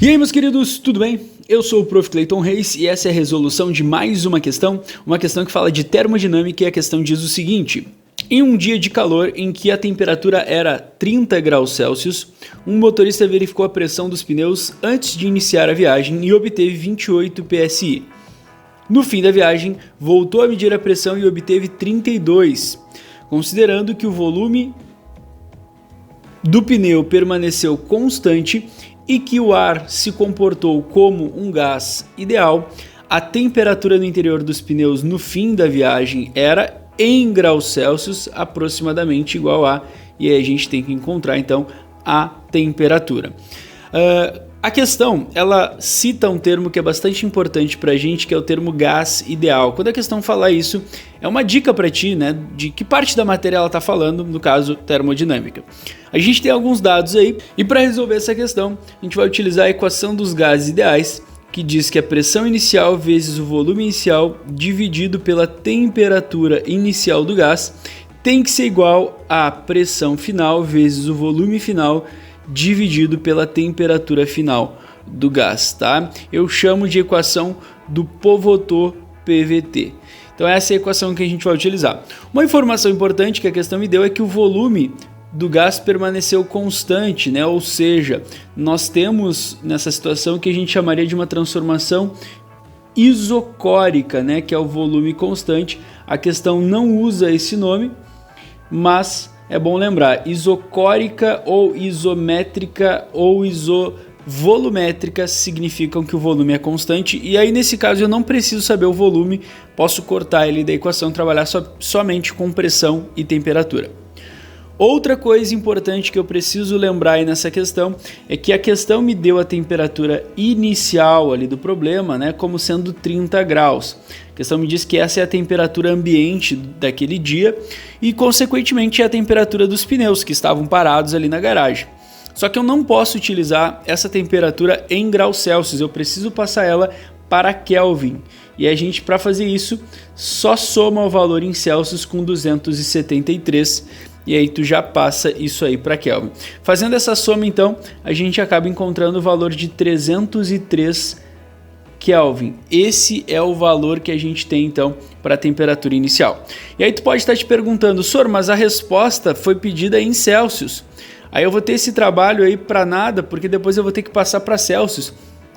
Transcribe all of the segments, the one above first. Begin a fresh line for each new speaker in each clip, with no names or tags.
E aí, meus queridos, tudo bem? Eu sou o Prof. Clayton Reis e essa é a resolução de mais uma questão que fala de termodinâmica, e a questão diz o seguinte: em um dia de calor em que a temperatura era 30 graus Celsius, um motorista verificou a pressão dos pneus antes de iniciar a viagem e obteve 28 psi. No fim da viagem, voltou a medir a pressão e obteve 32, considerando que o volume do pneu permaneceu constante e que o ar se comportou como um gás ideal. A temperatura no interior dos pneus no fim da viagem era, em graus Celsius, aproximadamente igual a, e aí a gente tem que encontrar então a temperatura. A questão, ela cita um termo que é bastante importante pra gente, que é o termo gás ideal. Quando a questão fala isso, é uma dica para ti, né, de que parte da matéria ela está falando, no caso, termodinâmica. A gente tem alguns dados aí, e para resolver essa questão, a gente vai utilizar a equação dos gases ideais, que diz que a pressão inicial vezes o volume inicial dividido pela temperatura inicial do gás tem que ser igual à pressão final vezes o volume final dividido pela temperatura final do gás, tá? Eu chamo de equação do Povotot-PVT. Então essa é a equação que a gente vai utilizar. Uma informação importante que a questão me deu é que o volume do gás permaneceu constante, né? Ou seja, nós temos nessa situação o que a gente chamaria de uma transformação isocórica, né? Que é o volume constante. A questão não usa esse nome, mas é bom lembrar, isocórica ou isométrica ou isovolumétrica significam que o volume é constante, e aí nesse caso eu não preciso saber o volume, posso cortar ele da equação, trabalhar somente com pressão e temperatura. Outra coisa importante que eu preciso lembrar aí nessa questão é que a questão me deu a temperatura inicial ali do problema, né, como sendo 30 graus. A questão me diz que essa é a temperatura ambiente daquele dia e, consequentemente, é a temperatura dos pneus que estavam parados ali na garagem. Só que eu não posso utilizar essa temperatura em graus Celsius, eu preciso passar ela para Kelvin. E a gente, para fazer isso, só soma o valor em Celsius com 273, e aí tu já passa isso aí para Kelvin. Fazendo essa soma, então, a gente acaba encontrando o valor de 303 Kelvin. Esse é o valor que a gente tem, então, para a temperatura inicial. E aí tu pode estar te perguntando, Sor, mas a resposta foi pedida em Celsius. Aí eu vou ter esse trabalho aí para nada, porque depois eu vou ter que passar para Celsius.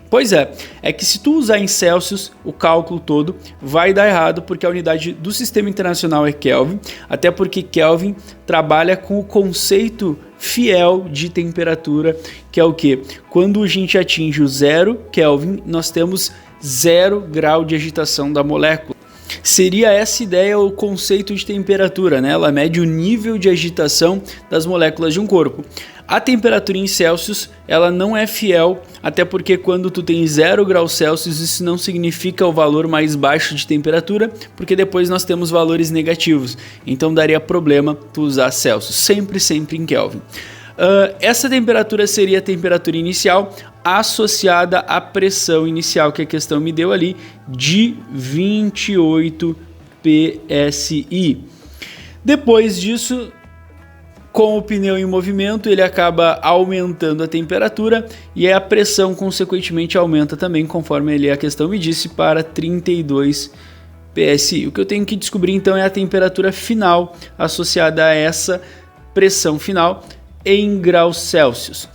Pois é que se tu usar em Celsius, o cálculo todo vai dar errado, porque a unidade do sistema internacional é Kelvin, até porque Kelvin trabalha com o conceito fiel de temperatura, que é o que? Quando a gente atinge o 0 Kelvin, nós temos 0 grau de agitação da molécula. Seria essa ideia o conceito de temperatura, né? Ela mede o nível de agitação das moléculas de um corpo. A temperatura em Celsius, ela não é fiel, até porque quando tu tem 0 graus Celsius, isso não significa o valor mais baixo de temperatura, porque depois nós temos valores negativos. Então daria problema tu usar Celsius, sempre em Kelvin. Essa temperatura seria a temperatura inicial associada à pressão inicial que a questão me deu ali de 28 psi. Depois disso, com o pneu em movimento, ele acaba aumentando a temperatura e a pressão consequentemente aumenta também, conforme a questão me disse, para 32 psi. O que eu tenho que descobrir então é a temperatura final associada a essa pressão final em graus Celsius.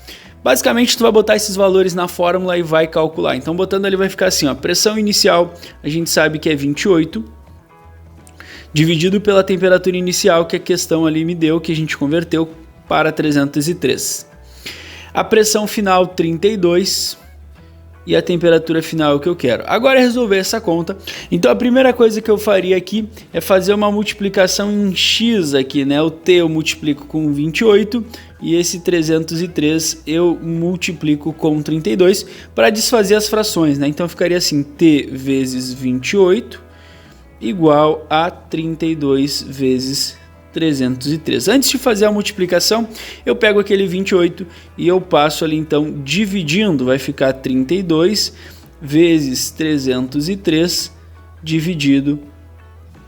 Basicamente, tu vai botar esses valores na fórmula e vai calcular. Então, botando ali vai ficar assim, ó, pressão inicial, a gente sabe que é 28, dividido pela temperatura inicial que a questão ali me deu, que a gente converteu para 303. A pressão final, 32, e a temperatura final é o que eu quero. Agora é resolver essa conta. Então a primeira coisa que eu faria aqui é fazer uma multiplicação em x aqui, né? O t eu multiplico com 28 e esse 303 eu multiplico com 32 para desfazer as frações, né? Então ficaria assim, t vezes 28 igual a 32 vezes 303. Antes de fazer a multiplicação, eu pego aquele 28 e eu passo ali então dividindo, vai ficar 32 vezes 303 dividido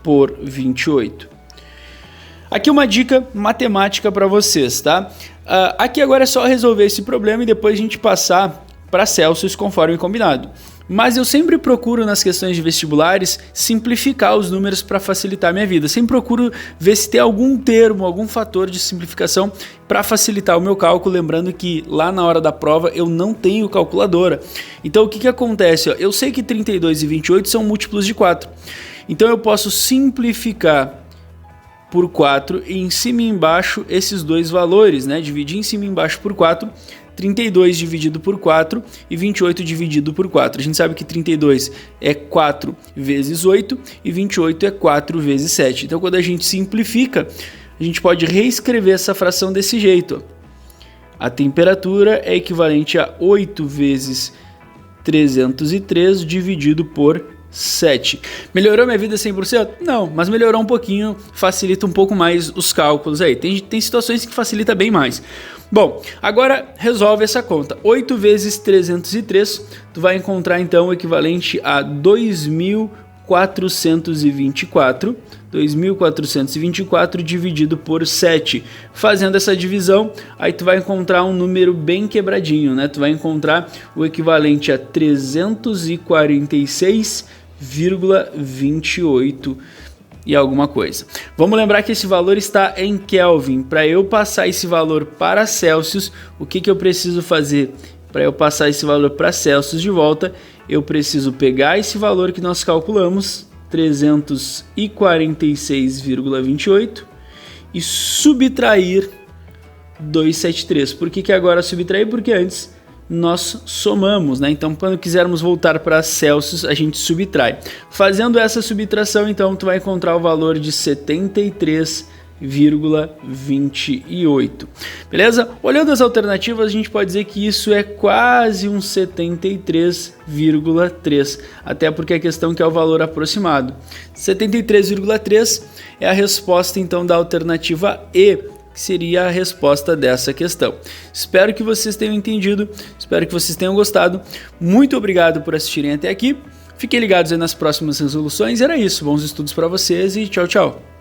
por 28. Aqui uma dica matemática para vocês, tá? Aqui agora é só resolver esse problema e depois a gente passar para Celsius conforme combinado. Mas eu sempre procuro nas questões de vestibulares simplificar os números para facilitar a minha vida. Sempre procuro ver se tem algum termo, algum fator de simplificação para facilitar o meu cálculo, lembrando que lá na hora da prova eu não tenho calculadora. Então o que acontece? Eu sei que 32 e 28 são múltiplos de 4. Então eu posso simplificar por 4 e em cima e embaixo esses dois valores, né? Dividir em cima e embaixo por 4. 32 dividido por 4 e 28 dividido por 4. A gente sabe que 32 é 4 vezes 8 e 28 é 4 vezes 7. Então, quando a gente simplifica, a gente pode reescrever essa fração desse jeito. A temperatura é equivalente a 8 vezes 303 dividido por 7. Melhorou minha vida 100%? Não, mas melhorou um pouquinho, facilita um pouco mais os cálculos aí. Tem situações que facilita bem mais. Bom, agora resolve essa conta. 8 vezes 303, tu vai encontrar então o equivalente a 2.424 dividido por 7. Fazendo essa divisão, aí tu vai encontrar um número bem quebradinho, né? Tu vai encontrar o equivalente a 346,28 e alguma coisa. Vamos lembrar que esse valor está em Kelvin. Para eu passar esse valor para Celsius, o que eu preciso fazer? Para eu passar esse valor para Celsius de volta, eu preciso pegar esse valor que nós calculamos, 346,28, e subtrair 273. Por que agora subtrair? Porque antes nós somamos, né? Então, quando quisermos voltar para Celsius, a gente subtrai. Fazendo essa subtração, então, tu vai encontrar o valor de 73,28. Beleza? Olhando as alternativas, a gente pode dizer que isso é quase um 73,3, até porque a questão que é o valor aproximado. 73,3 é a resposta, então, da alternativa E, que seria a resposta dessa questão. Espero que vocês tenham entendido, espero que vocês tenham gostado. Muito obrigado por assistirem até aqui. Fiquem ligados aí nas próximas resoluções. Era isso, bons estudos para vocês e tchau, tchau.